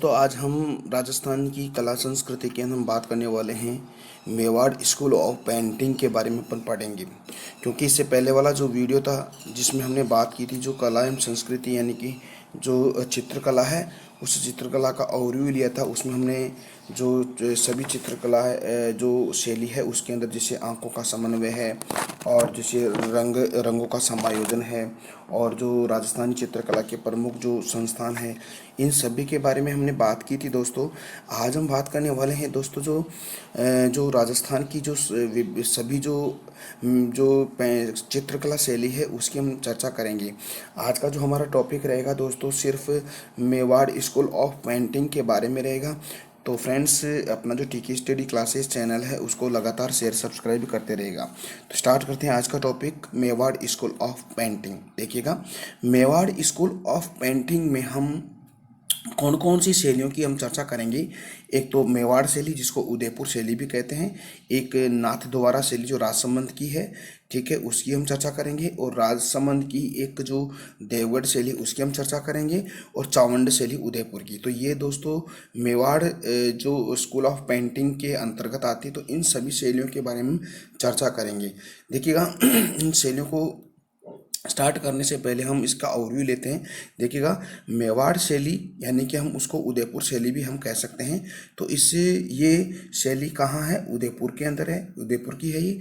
दोस्तों, आज हम राजस्थान की कला संस्कृति के अंदर हम बात करने वाले हैं मेवाड़ स्कूल ऑफ पेंटिंग के बारे में अपन पढ़ेंगे। क्योंकि इससे पहले वाला जो वीडियो था जिसमें हमने बात की थी जो कला एवं संस्कृति यानी कि जो चित्रकला है उस चित्रकला का ओवरव्यू लिया था। उसमें हमने जो सभी चित्रकला है जो शैली है उसके अंदर जैसे आंखों का समन्वय है और जैसे रंगों का समायोजन है और जो राजस्थानी चित्रकला के प्रमुख जो संस्थान हैं इन सभी के बारे में हमने बात की थी। दोस्तों, आज हम बात करने वाले हैं दोस्तों जो राजस्थान की जो सभी चित्रकला शैली है उसकी हम चर्चा करेंगे। आज का जो हमारा टॉपिक रहेगा दोस्तों सिर्फ मेवाड़ स्कूल ऑफ पेंटिंग के बारे में रहेगा। तो फ्रेंड्स, अपना जो टीके स्टडी क्लासेस चैनल है उसको लगातार शेयर सब्सक्राइब करते रहेगा। तो स्टार्ट करते हैं आज का topic Mewar school of painting. देखिएगा, मेवाड़ स्कूल ऑफ पेंटिंग में हम कौन कौन सी शैलियों की हम चर्चा करेंगे। एक तो मेवाड़ शैली जिसको उदयपुर शैली भी कहते हैं, एक नाथ द्वारा शैली जो राजसमंद की है, ठीक है, उसकी हम चर्चा करेंगे, और राजसमंद की एक जो देवगढ़ शैली उसकी हम चर्चा करेंगे, और चावंड शैली उदयपुर की। तो ये दोस्तों मेवाड़ जो स्कूल ऑफ पेंटिंग के अंतर्गत आती है। तो इन सभी शैलियों के बारे में चर्चा करेंगे। देखिएगा, इन शैलियों को स्टार्ट करने से पहले हम इसका ओवरव्यू लेते हैं। देखिएगा, मेवाड़ शैली यानी कि हम उसको उदयपुर शैली भी हम कह सकते हैं। तो इससे ये शैली कहाँ है? उदयपुर के अंदर है, उदयपुर की है ये।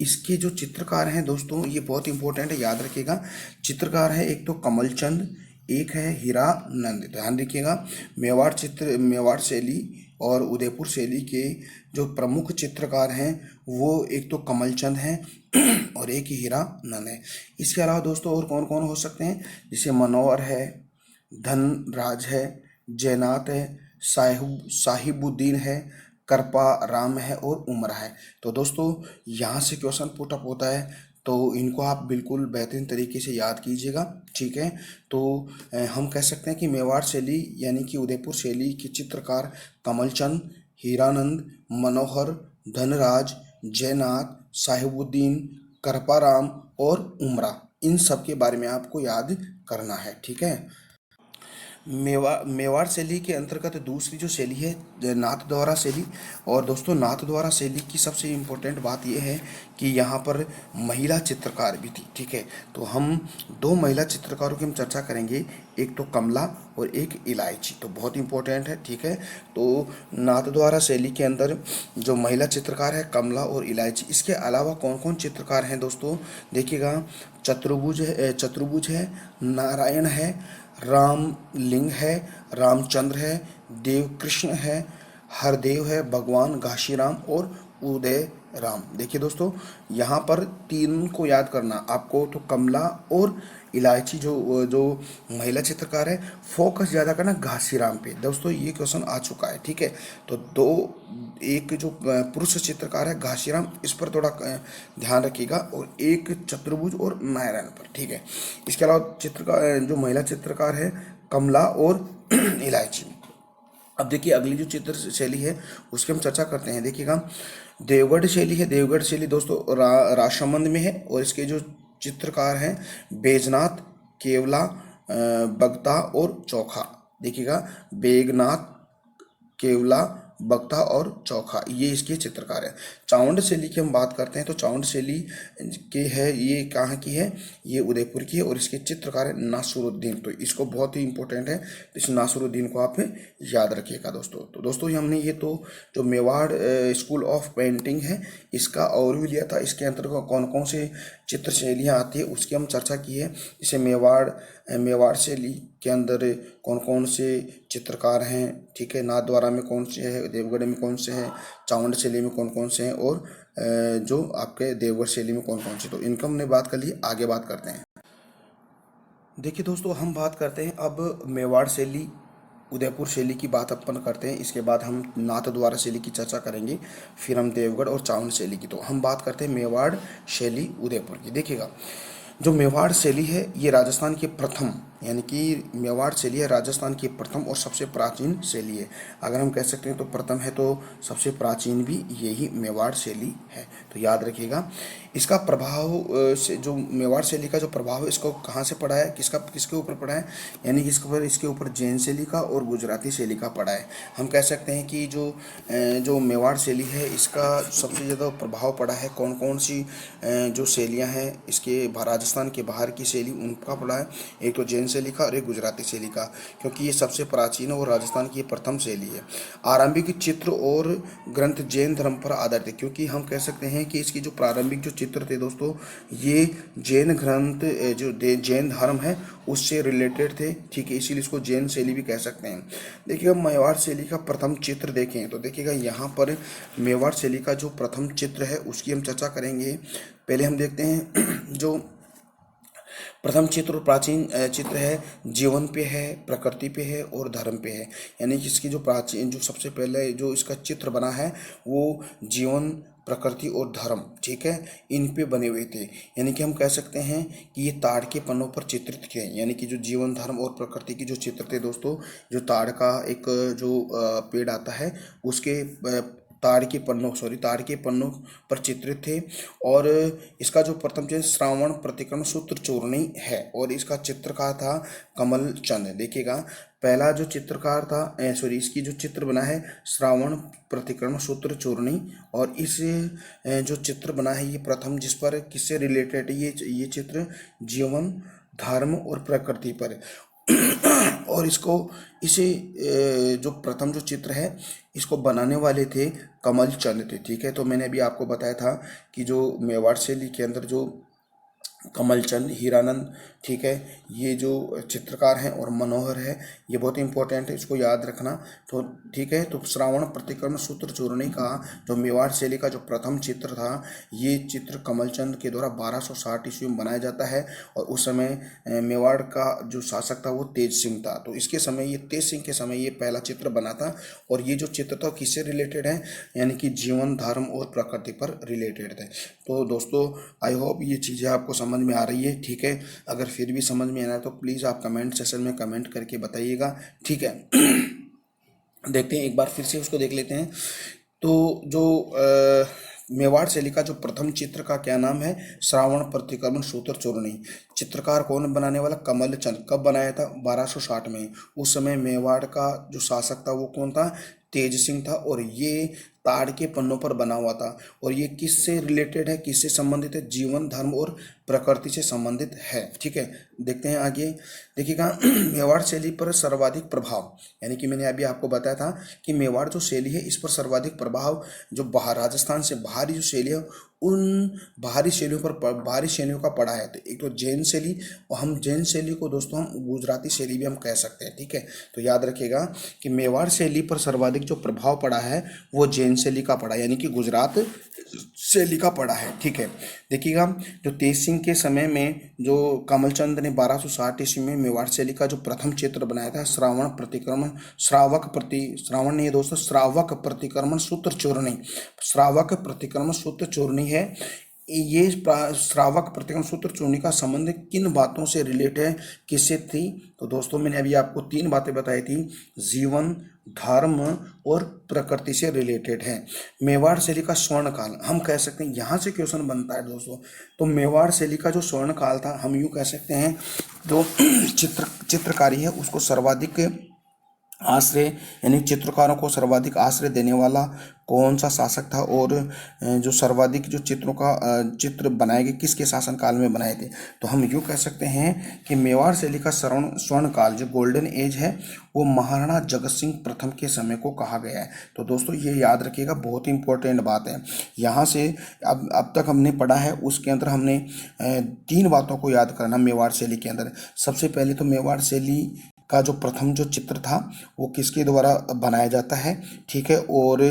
इसके जो चित्रकार हैं दोस्तों ये बहुत इंपॉर्टेंट है, याद रखिएगा। चित्रकार है एक तो कमलचंद, एक है हीरानंद। ध्यान रखिएगा, मेवाड़ शैली और उदयपुर शैली के जो प्रमुख चित्रकार हैं वो एक तो कमलचंद हैं और एक हीरानंद है। इसके अलावा दोस्तों और कौन कौन हो सकते हैं? जैसे मनोहर है, धनराज है, जयनाथ है, साहिबुद्दीन है, करपा राम है और उमरा है। तो दोस्तों यहाँ से क्वेश्चन पुट अप होता है, तो इनको आप बिल्कुल बेहतरीन तरीके से याद कीजिएगा, ठीक है। तो हम कह सकते हैं कि मेवाड़ शैली यानी कि उदयपुर शैली के चित्रकार कमलचंद, हीरानंद, मनोहर, धनराज, जयनाथ, साहिबुद्दीन, करपाराम और उमरा, इन सब के बारे में आपको याद करना है, ठीक है। मेवाड़ शैली के अंतर्गत दूसरी जो शैली है नाथ द्वारा शैली। और दोस्तों नाथ द्वारा शैली की सबसे इम्पोर्टेंट बात यह है कि यहाँ पर महिला चित्रकार भी थी, ठीक है। तो हम दो महिला चित्रकारों की हम चर्चा करेंगे, एक तो कमला और एक इलायची। तो बहुत इंपॉर्टेंट है, ठीक है। तो नाथ द्वारा शैली के अंदर जो महिला चित्रकार है कमला और इलायची। इसके अलावा कौन कौन चित्रकार हैं दोस्तों? देखिएगा, चतुर्भुज है, नारायण है, रामलिंग है, रामचंद्र है, देवकृष्ण है, हरदेव है, भगवान घाशीराम और उदय राम। देखिए दोस्तों, यहाँ पर तीन को याद करना आपको। तो कमला और इलायची जो जो महिला चित्रकार है, फोकस ज़्यादा करना घासीराम पे। दोस्तों ये क्वेश्चन आ चुका है, ठीक है। तो एक जो पुरुष चित्रकार है घासीराम, इस पर थोड़ा ध्यान रखिएगा, और एक चतुर्भुज और नारायण पर, ठीक है। इसके अलावा चित्रकार जो महिला चित्रकार है कमला और इलायची। अब देखिए अगली जो चित्र शैली है उसकी हम चर्चा करते हैं। देखिएगा, देवगढ़ शैली है। देवगढ़ शैली दोस्तों राजसमंद में है, और इसके जो चित्रकार हैं बैजनाथ, केवला, बगता और चोखा। देखिएगा, बेगनाथ, केवला, बगता और चौखा, ये इसके चित्रकार हैं। चावंड शैली की हम बात करते हैं, तो चावंड शैली के है, ये कहाँ की है? ये उदयपुर की है, और इसके चित्रकार है नासुरुद्दीन। तो इसको बहुत ही इंपॉर्टेंट है, तो इस नासुरुद्दीन को आप याद रखिएगा दोस्तों। तो दोस्तों हमने ये तो जो मेवाड़ स्कूल ऑफ पेंटिंग है इसका ओवरव्यू लिया था। इसके अंतर्गत कौन कौन से चित्र शैलियाँ आती है उसकी हम चर्चा की है। जैसे मेवाड़ शैली के अंदर कौन कौन से चित्रकार हैं, ठीक है। नाथ द्वारा में कौन से है, देवगढ़ में कौन से हैं, चावंड शैली में कौन कौन से हैं, और जो आपके देवगढ़ शैली में कौन कौन से। तो इनका हमने बात कर ली, आगे बात करते हैं। देखिए दोस्तों, हम बात करते हैं अब मेवाड़ शैली उदयपुर शैली की बात अपन करते हैं। इसके बाद हम नाथ द्वारा शैली की चर्चा करेंगे, फिर हम देवगढ़ और चावंड शैली की। तो हम बात करते हैं मेवाड़ शैली उदयपुर की। देखिएगा, जो मेवाड़ शैली है ये राजस्थान के प्रथम यानी कि मेवाड़ शैली है राजस्थान की प्रथम और सबसे प्राचीन शैली है। अगर हम कह सकते हैं तो प्रथम है तो सबसे प्राचीन भी यही मेवाड़ शैली है, तो याद रखिएगा। इसका प्रभाव से जो मेवाड़ शैली का जो प्रभाव है इसको कहाँ से पड़ा है, किसके ऊपर पड़ा है, यानी कि इसके ऊपर जैन शैली का और गुजराती शैली का पड़ा है। हम कह सकते हैं कि जो मेवाड़ शैली है इसका सबसे ज़्यादा प्रभाव पड़ा है कौन कौन सी जो शैलियाँ हैं इसके राजस्थान के बाहर की शैली उनका पड़ा है। एक तो जैन शैली का और एक गुजराती शैली का, क्योंकि ये सबसे प्राचीन और राजस्थान की प्रथम शैली है। आरंभिक चित्र और ग्रंथ जैन धर्म पर आधारित है, क्योंकि हम कह सकते हैं कि इसकी जो प्रारंभिक जो चित्र थे दोस्तों ये जैन ग्रंथ जो जैन धर्म है उससे रिलेटेड थे, ठीक है, इसीलिए इसको जैन शैली भी कह सकते हैं। देखिएगा मेवाड़ शैली का प्रथम चित्र देखें तो देखिएगा यहाँ पर मेवाड़ शैली का जो प्रथम चित्र है उसकी हम चर्चा करेंगे। पहले हम देखते हैं जो प्रथम चित्र और प्राचीन चित्र है, जीवन पे है, प्रकृति पे है और धर्म पे है। यानी कि इसकी जो प्राचीन जो सबसे पहले जो इसका चित्र बना है वो जीवन, प्रकृति और धर्म, ठीक है, इन पे बने हुए थे। यानी कि हम कह सकते हैं कि ये ताड़ के पन्नों पर चित्रित थे। यानी कि जो जीवन, धर्म और प्रकृति की जो चित्र थे दोस्तों, जो ताड़ का एक जो पेड़ आता है उसके ताड़ के पन्नों पर चित्रित थे। और इसका जो प्रथम चित्र श्रावण प्रतिक्रमण सूत्र चूर्णी है और इसका चित्रकार था कमल चंद। देखिएगा पहला जो चित्रकार था इसकी जो चित्र बना है श्रावण प्रतिक्रमण सूत्र चूर्णी, और इस जो चित्र बना है ये प्रथम जिस पर किससे रिलेटेड ये चित्र जीवन, धर्म और प्रकृति पर और इसको इसे जो प्रथम जो चित्र है इसको बनाने वाले थे कमल चंद थे, ठीक है। तो मैंने अभी आपको बताया था कि जो मेवाड़ शैली के अंदर जो कमलचंद, हीरानंद, ठीक है, ये जो चित्रकार हैं और मनोहर है, ये बहुत इंपॉर्टेंट है, इसको याद रखना। तो ठीक है, तो श्रावण प्रतिक्रमण सूत्र चूर्णी का जो मेवाड़ शैली का जो प्रथम चित्र था ये चित्र कमलचंद के द्वारा 1260 ईस्वी में बनाया जाता है। और उस समय मेवाड़ का जो शासक था वो तेज सिंह था। तो इसके समय ये तेज सिंह के समय ये पहला चित्र बना था। और ये जो चित्र था किससे रिलेटेड है, यानी कि जीवन, धर्म और प्रकृति पर रिलेटेड थे। तो दोस्तों आई होप ये चीज़ें आपको समझ में आ रही है, ठीक है। अगर फिर भी समझ में आना है तो प्लीज़ आप कमेंट सेक्शन में कमेंट करके बताइएगा, ठीक है। देखते हैं एक बार फिर से उसको देख लेते हैं। तो जो मेवाड़ शैली का जो प्रथम चित्र का क्या नाम है, श्रावण प्रतिक्रमण सूत्र चूर्णी। चित्रकार कौन बनाने वाला, कमल चंद। कब बनाया था, 1260 में। उस समय मेवाड़ का जो शासक था वो कौन था, तेज सिंह था। और ये ताड़ के पन्नों पर बना हुआ था। और ये किससे रिलेटेड है, किससे संबंधित है, जीवन, धर्म और प्रकृति से संबंधित है, ठीक है। देखते हैं आगे। देखिएगा मेवाड़ शैली पर सर्वाधिक प्रभाव, यानी कि मैंने अभी आपको बताया था कि मेवाड़ जो शैली है इस पर सर्वाधिक प्रभाव जो बाहर राजस्थान से बाहरी जो शैली है उन बाहरी शैलियों का पड़ा है। तो एक तो जैन शैली, और हम जैन शैली को दोस्तों हम गुजराती शैली भी हम कह सकते हैं, ठीक है। तो याद रखिएगा कि मेवाड़ शैली पर सर्वाधिक जो प्रभाव पड़ा है वो जैन शैली का पड़ा, यानी कि गुजरात शैली का पड़ा है, ठीक है। देखिएगा जो तेज सिंह के समय में जो कमलचंद ने 1260 ईस्वी में मेवाड़ शैली का जो प्रथम चित्र बनाया था श्रावण नहीं दोस्तों, श्रावक प्रतिक्रमण सूत्र चूर्णी। श्रावक प्रतिक्रमण सूत्र चूर्णी है। ये श्रावक प्रतिक्रमण सूत्र चूर्णी का संबंध किन बातों से रिलेट है, किससे थी। तो दोस्तों मैंने अभी आपको 3 बातें बताई थी, जीवन, धर्म और प्रकृति से रिलेटेड है। मेवाड़ शैली का स्वर्ण काल हम कह सकते हैं, यहाँ से क्वेश्चन बनता है दोस्तों। तो मेवाड़ शैली का जो स्वर्ण काल था हम यूँ कह सकते हैं, जो चित्रकारी है उसको सर्वाधिक आश्रय, यानी चित्रकारों को सर्वाधिक आश्रय देने वाला कौन सा शासक था, और जो सर्वाधिक जो चित्र बनाए गए किसके शासनकाल में बनाए थे। तो हम यूँ कह सकते हैं कि मेवाड़ शैली का स्वर्ण काल जो गोल्डन एज है वो महाराणा जगत सिंह प्रथम के समय को कहा गया है। तो दोस्तों ये याद रखिएगा, बहुत ही इंपॉर्टेंट बात है। यहाँ से अब तक हमने पढ़ा है उसके अंदर हमने 3 बातों को याद करना मेवाड़ शैली के अंदर। सबसे पहले तो मेवाड़ शैली का जो प्रथम जो चित्र था वो किसके द्वारा बनाया जाता है, ठीक है, और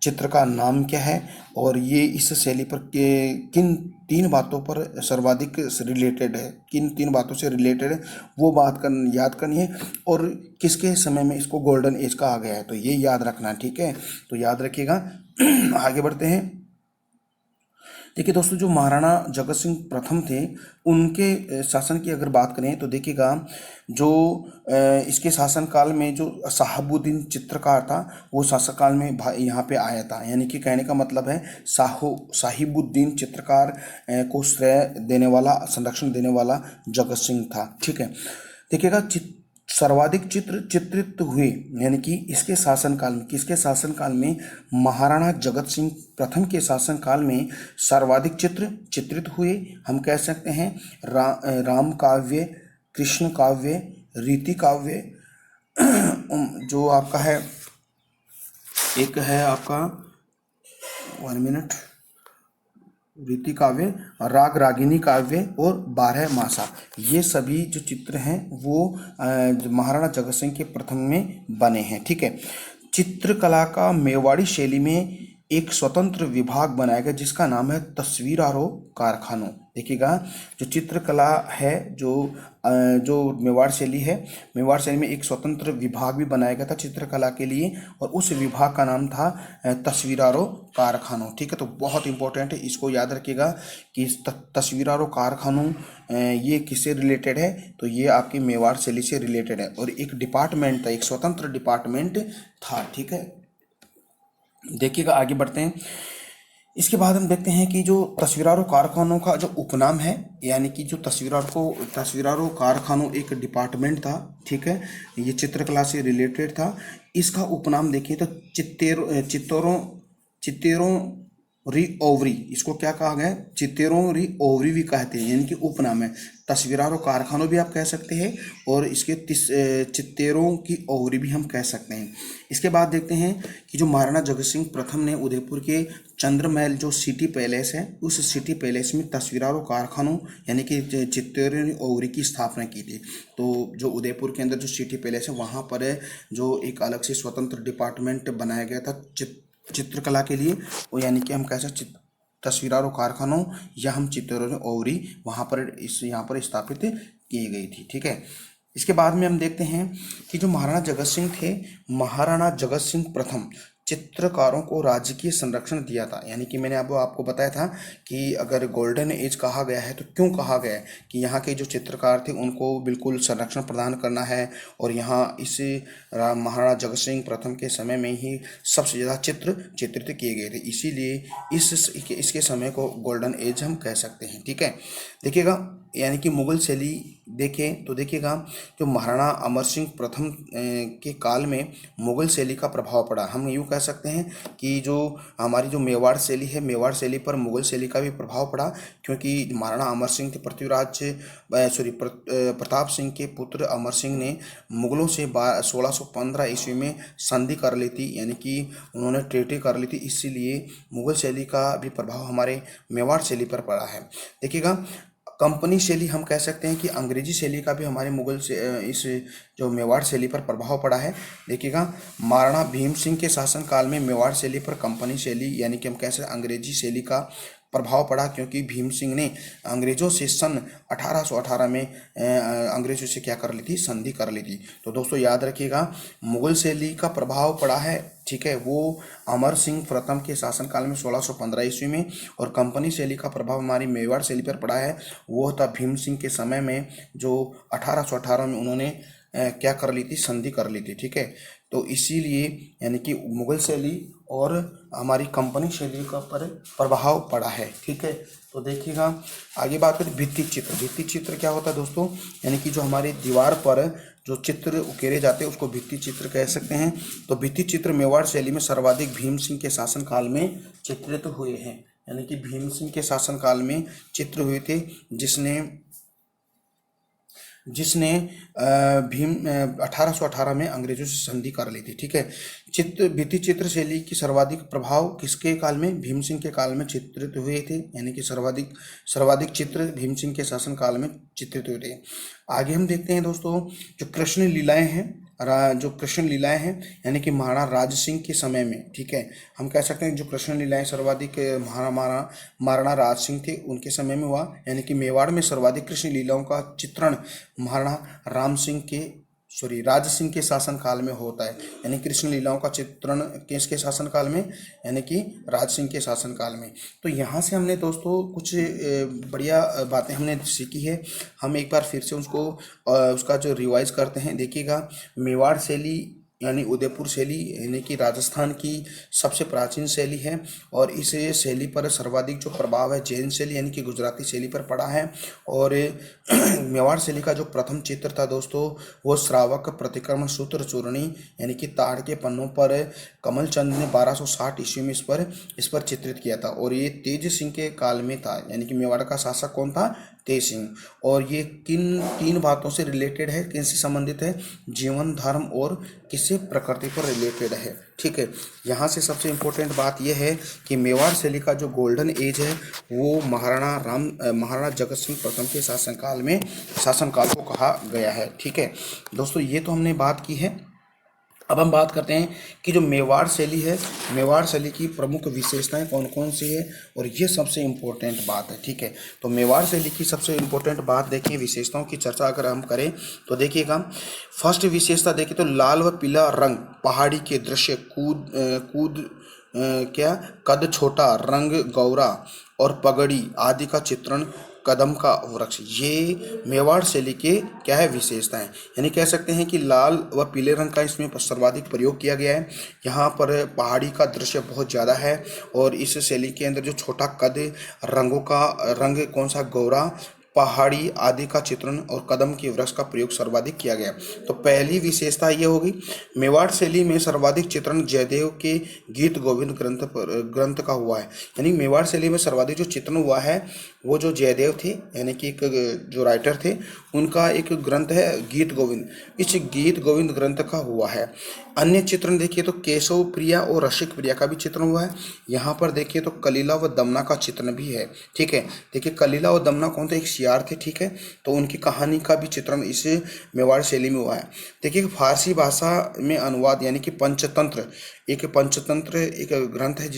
चित्र का नाम क्या है, और ये इस शैली पर किन 3 बातों पर सर्वाधिक रिलेटेड है, किन 3 बातों से रिलेटेड है वो बात याद करनी है, और किसके समय में इसको गोल्डन एज कहा गया है, तो ये याद रखना है, ठीक है। तो याद रखिएगा। आगे बढ़ते हैं। देखिए दोस्तों, जो महाराणा जगत सिंह प्रथम थे, उनके शासन की अगर बात करें तो देखिएगा, जो इसके शासनकाल में जो साहबुद्दीन चित्रकार था, वो शासनकाल में यहाँ पे आया था। यानी कि कहने का मतलब है साहिबुद्दीन चित्रकार को श्रेय देने वाला, संरक्षण देने वाला जगत सिंह था। ठीक है, देखिएगा, सर्वाधिक चित्र चित्रित हुए, यानी कि इसके शासनकाल में, किसके शासनकाल में, महाराणा जगत सिंह प्रथम के शासनकाल में सर्वाधिक चित्र चित्रित हुए। हम कह सकते हैं राम काव्य, कृष्ण काव्य, रीति काव्य, जो आपका है, एक है आपका 1 मिनट, रीति काव्य, राग रागिनी काव्य और 12 मासा, ये सभी जो चित्र हैं वो महाराणा जगत सिंह के प्रथम में बने हैं। ठीक है, चित्रकला का मेवाड़ी शैली में एक स्वतंत्र विभाग बनाया गया जिसका नाम है तस्वीरारो कारखानों। देखिएगा, जो चित्रकला है, जो मेवाड़ शैली है, मेवाड़ शैली में एक स्वतंत्र विभाग भी बनाया गया था चित्रकला के लिए, और उस विभाग का नाम था तस्वीरारो कारखानों। ठीक है, तो बहुत इंपॉर्टेंट है, इसको याद रखिएगा कि तस्वीरारो कारखानों ये किससे रिलेटेड है, तो ये आपकी मेवाड़ शैली से रिलेटेड है, और एक डिपार्टमेंट था, एक स्वतंत्र डिपार्टमेंट था। ठीक है, देखिएगा, आगे बढ़ते हैं। इसके बाद हम देखते हैं कि जो तस्वीरारो कारखानों का जो उपनाम है, यानी कि जो तस्वीरारो कारखानों एक डिपार्टमेंट था। ठीक है, ये चित्रकला से रिलेटेड था। इसका उपनाम देखिए तो चित्तेरों री ओवरी, इसको क्या कहा गया है, चित्तेरों री ओवरी भी कहते हैं, यानी कि उपनाम है। तस्वीरारो कारखानों भी आप कह सकते हैं, और इसके चित्तेरों की ओवरी भी हम कह सकते हैं। इसके बाद देखते हैं कि जो महाराणा जगत सिंह प्रथम ने उदयपुर के चंद्रमहल जो सिटी पैलेस है, उस सिटी पैलेस में तस्वीरारो कारखानों यानी कि चित्तेरों ओवरी की स्थापना की थी। तो जो उदयपुर के अंदर जो सिटी पैलेस है, वहाँ पर जो एक अलग से स्वतंत्र डिपार्टमेंट बनाया गया था चित्रकला के लिए, वो यानी कि हम कह सकते तस्वीरारो कारखानों या हम चित्तेरों ओवरी वहाँ पर स्थापित की गई थी। ठीक है, इसके बाद में हम देखते हैं कि जो महाराणा जगत सिंह थे, महाराणा जगत सिंह प्रथम चित्रकारों को राजकीय संरक्षण दिया था। यानी कि मैंने अब आपको बताया था कि अगर गोल्डन एज कहा गया है तो क्यों कहा गया है, कि यहाँ के जो चित्रकार थे उनको बिल्कुल संरक्षण प्रदान करना है, और यहाँ इस महाराणा जगत सिंह प्रथम के समय में ही सबसे ज़्यादा चित्र चित्रित किए गए थे, इसीलिए इसके समय को गोल्डन एज हम कह सकते हैं। ठीक है, देखिएगा, यानी कि मुगल शैली देखें तो देखिएगा, जो महाराणा अमर सिंह प्रथम के काल में मुगल शैली का प्रभाव पड़ा। हम यूँ कह सकते हैं कि जो हमारी जो मेवाड़ शैली है, मेवाड़ शैली पर मुगल शैली का भी प्रभाव पड़ा, क्योंकि महाराणा अमर सिंह थे प्रताप सिंह के पुत्र अमर सिंह ने मुगलों से 1615 ईस्वी में संधि कर ली थी, यानी कि उन्होंने ट्रीटी कर ली थी, इसीलिए मुगल शैली का भी प्रभाव हमारे मेवाड़ शैली पर पड़ा है। देखिएगा, कंपनी शैली हम कह सकते हैं कि अंग्रेजी शैली का भी हमारे मुगल से इस जो मेवाड़ शैली पर प्रभाव पड़ा है। देखिएगा, महाराणा भीम सिंह के शासनकाल में मेवाड़ शैली पर कंपनी शैली यानी कि हम कह सकते हैं अंग्रेजी शैली का प्रभाव पड़ा, क्योंकि भीम सिंह ने अंग्रेजों से सन 1818 में अंग्रेजों से क्या कर ली थी, संधि कर ली थी। तो दोस्तों याद रखिएगा, मुगल शैली का प्रभाव पड़ा है, ठीक है, वो अमर सिंह प्रथम के शासनकाल में 1615 ईस्वी में, और कंपनी शैली का प्रभाव हमारी मेवाड़ शैली पर पड़ा है, वो था भीम सिंह के समय में, जो 1818 में उन्होंने क्या कर ली थी, संधि कर ली थी। ठीक है, तो इसीलिए यानी कि मुगल शैली और हमारी कंपनी शैली का पर प्रभाव पड़ा है। ठीक है, तो देखिएगा, आगे बात करें भित्ति चित्र। भित्ति चित्र क्या होता है दोस्तों, यानी कि जो हमारी दीवार पर जो चित्र उकेरे जाते हैं उसको भित्ति चित्र कह सकते हैं। तो भित्ति चित्र मेवाड़ शैली में सर्वाधिक भीम सिंह के शासनकाल में चित्रित हुए हैं, यानी कि भीम सिंह के शासनकाल में चित्र हुए थे, जिसने भीम 1818 में अंग्रेजों से संधि कर ली थी। ठीक है, भित्ति चित्र शैली की सर्वाधिक प्रभाव किसके काल में, भीम सिंह के काल में चित्रित हुए थे, यानी कि सर्वाधिक चित्र भीम सिंह के शासन काल में चित्रित हुए थे। आगे हम देखते हैं दोस्तों, जो कृष्ण लीलाएं हैं, यानी कि महाराणा राज सिंह के समय में। ठीक है, हम कह सकते हैं जो कृष्ण लीलाएं सर्वाधिक महाराणा राज सिंह थे उनके समय में हुआ, यानी कि मेवाड़ में सर्वाधिक कृष्ण लीलाओं का चित्रण महाराणा राम सिंह के सॉरी राज सिंह के शासनकाल में होता है, यानी कृष्ण लीलाओं का चित्रण किसके शासनकाल में, यानी कि राज सिंह के शासनकाल में। तो यहाँ से हमने दोस्तों कुछ बढ़िया बातें हमने सीखी है। हम एक बार फिर से उसका जो रिवाइज करते हैं। देखिएगा, मेवाड़ शैली यानी उदयपुर शैली यानी कि राजस्थान की सबसे प्राचीन शैली है, और इस शैली पर सर्वाधिक जो प्रभाव है जैन शैली यानी कि गुजराती शैली पर पड़ा है। और मेवाड़ शैली का जो प्रथम चित्र था दोस्तों, वो श्रावक प्रतिक्रमण सूत्र चूर्णी यानी कि ताड़ के पन्नों पर कमलचंद ने 1260 ईस्वी में इस पर चित्रित किया था। और ये तेज सिंह के काल में था, यानी कि मेवाड़ का शासक कौन था, तेज सिंह। और ये किन तीन बातों से रिलेटेड है, किनसे संबंधित है, जीवन, धर्म और किससे, प्रकृति पर रिलेटेड है। ठीक है, यहाँ से सबसे इम्पोर्टेंट बात यह है कि मेवाड़ शैली का जो गोल्डन एज है वो महाराणा जगत सिंह प्रथम के शासनकाल को कहा गया है। ठीक है दोस्तों, ये तो हमने बात की है। अब हम बात करते हैं कि जो मेवाड़ शैली है, मेवाड़ शैली की प्रमुख विशेषताएं कौन कौन सी है, और ये सबसे इम्पोर्टेंट बात है। ठीक है, तो मेवाड़ शैली की सबसे इम्पोर्टेंट बात देखिए, विशेषताओं की चर्चा अगर हम करें तो देखिएगा, फर्स्ट विशेषता देखिए तो लाल व पीला रंग, पहाड़ी के दृश्य, क्या कद छोटा, रंग गौरा और पगड़ी आदि का चित्रण, कदम का वृक्ष, ये मेवाड़ शैली के क्या है, विशेषताएं। यानी कह सकते हैं कि लाल व पीले रंग का इसमें सर्वाधिक प्रयोग किया गया है। यहाँ पर पहाड़ी का दृश्य बहुत ज़्यादा है, और इस शैली के अंदर जो छोटा कद, रंगों का रंग कौन सा, गौरा, पहाड़ी आदि का चित्रण और कदम के वृक्ष का प्रयोग सर्वाधिक किया गया। तो पहली विशेषता ये होगी, मेवाड़ शैली में सर्वाधिक चित्रण जयदेव के गीत गोविंद ग्रंथ का हुआ है। यानी मेवाड़ शैली में सर्वाधिक जो चित्रण हुआ है वो जो जयदेव थे, यानी कि एक जो राइटर थे, उनका एक ग्रंथ है गीत गोविंद, इस गीत गोविंद ग्रंथ का हुआ है। अन्य चित्रण देखिए तो केशव प्रिया और रसिक प्रिया का भी चित्रण हुआ है। यहाँ पर देखिए तो कलीला व दमना का चित्रण भी है। ठीक है, देखिए कलीला और दमना कौन थे, एक शियार थे। ठीक है, तो उनकी कहानी का भी चित्रण इस मेवाड़ शैली में हुआ है। देखिए फारसी भाषा में अनुवाद यानी कि पंचतंत्र एक ग्रंथ है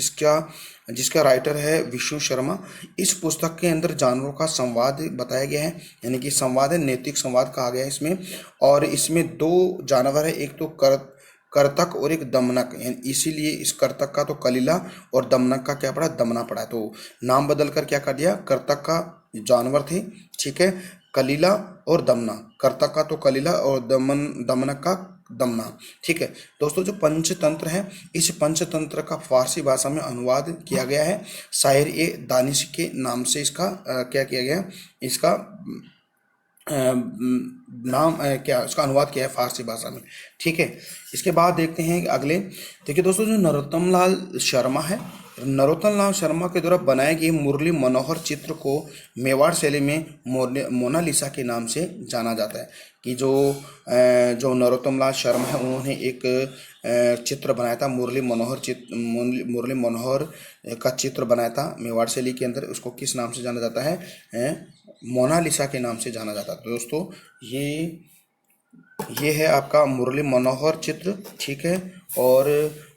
जिसका राइटर है विष्णु शर्मा। इस पुस्तक के अंदर जानवरों का संवाद बताया गया है, यानी कि संवाद है, नैतिक संवाद कहा गया है इसमें। और इसमें दो जानवर है, एक तो करतक और एक दमनक, यानी इसीलिए इस करतक का तो कलीला और दमनक का क्या पड़ा, दमना पड़ा। तो नाम बदल कर क्या कर दिया, करतक का जानवर थे, ठीक है, कलीला और दमना, करतक का तो कलीला और दमनक का दमना। ठीक है दोस्तों, जो पंचतंत्र है, इस पंचतंत्र का फारसी भाषा में अनुवाद किया गया है, शायर ए दानिश के नाम से इसका क्या किया गया, इसका क्या उसका अनुवाद किया है फारसी भाषा में। ठीक है, इसके बाद देखते हैं अगले। देखिए दोस्तों, जो नरोत्तम लाल शर्मा है, नरोत्तम लाल शर्मा के द्वारा बनाए गए मुरली मनोहर चित्र को मेवाड़ शैली में मोनालिसा के नाम से जाना जाता है। कि जो नरोत्तम लाल शर्मा है, उन्होंने एक चित्र बनाया था, मुरली मनोहर का चित्र बनाया था मेवाड़ शैली के अंदर। उसको किस नाम से जाना जाता है, मोनालिसा के नाम से जाना जाता है। तो दोस्तों ये है आपका मुरली मनोहर चित्र। ठीक है, और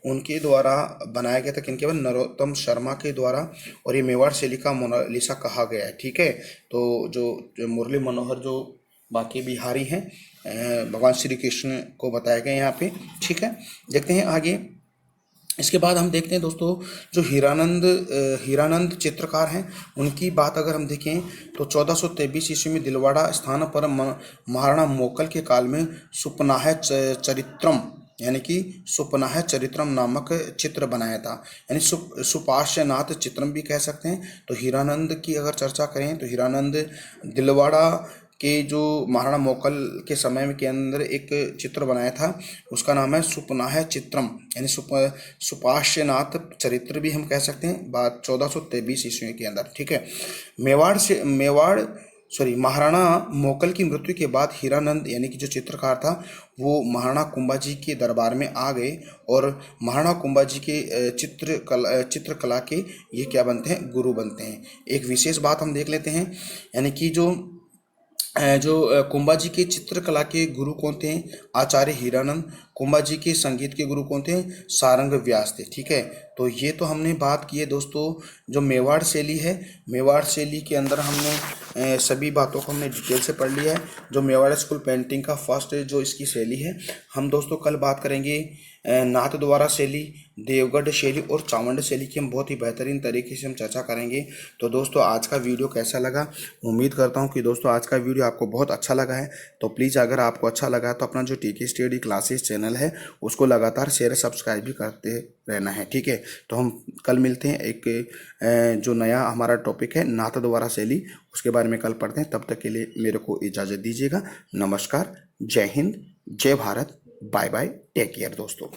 उनके द्वारा बनाया गया था, किनके, नरोत्तम शर्मा के द्वारा, और ये मेवाड़ शैली का मोनालिसा कहा गया है। ठीक है, तो जो मुरली मनोहर जो बाकी बिहारी हैं, भगवान श्री कृष्ण को बताया गया यहाँ पे। ठीक है, देखते हैं आगे। इसके बाद हम देखते हैं दोस्तों, जो हीरानंद चित्रकार हैं, उनकी बात अगर हम देखें तो 1423 ईस्वी में दिलवाड़ा स्थान पर महाराणा मोकल के काल में सुपनाह चरित्रम यानी कि सुपनाह चरित्रम नामक चित्र बनाया था, यानी सुपार्श्वनाथ चित्रम भी कह सकते हैं। तो हीरानंद की अगर चर्चा करें तो हीरानंद दिलवाड़ा के जो महाराणा मोकल के समय में के अंदर एक चित्र बनाया था, उसका नाम है सुपनाह चित्रम, यानी सुपार्श्वनाथ चरित्र भी हम कह सकते हैं, बात 1423 ईस्वी के अंदर। ठीक है, महाराणा मोकल की मृत्यु के बाद हीरानंद यानी कि जो चित्रकार था, वो महाराणा कुंभाजी के दरबार में आ गए, और महाराणा कुंभाजी के चित्रकला के ये क्या बनते हैं, गुरु बनते हैं। एक विशेष बात हम देख लेते हैं, यानी कि जो कुंभा जी के चित्रकला के गुरु कौन थे? आचार्य हीरानंद। कुंभा जी के संगीत के गुरु कौन थे? सारंग व्यास थे। ठीक है, तो ये तो हमने बात की है दोस्तों जो मेवाड़ शैली है। मेवाड़ शैली के अंदर हमने सभी बातों को हमने डिटेल से पढ़ लिया है। जो मेवाड़ स्कूल पेंटिंग का फर्स्ट जो इसकी शैली है। हम दोस्तों कल बात करेंगे नाथ द्वारा शैली, देवगढ़ शैली और चावंड शैली की हम बहुत ही बेहतरीन तरीके से हम चर्चा करेंगे। तो दोस्तों आज का वीडियो कैसा लगा? उम्मीद करता हूं कि दोस्तों आज का वीडियो आपको बहुत अच्छा लगा है। तो प्लीज़ अगर आपको अच्छा लगा है तो अपना जो टीके स्टडी क्लासेस चैनल है उसको लगातार शेयर सब्सक्राइब भी करते रहना है। ठीक है, तो हम कल मिलते हैं। एक जो नया हमारा टॉपिक है नाथ द्वारा शैली, उसके बारे में कल पढ़ते हैं। तब तक के लिए मेरे को इजाज़त दीजिएगा। नमस्कार, जय हिंद, जय Bharat, bye bye, take care दोस्तों।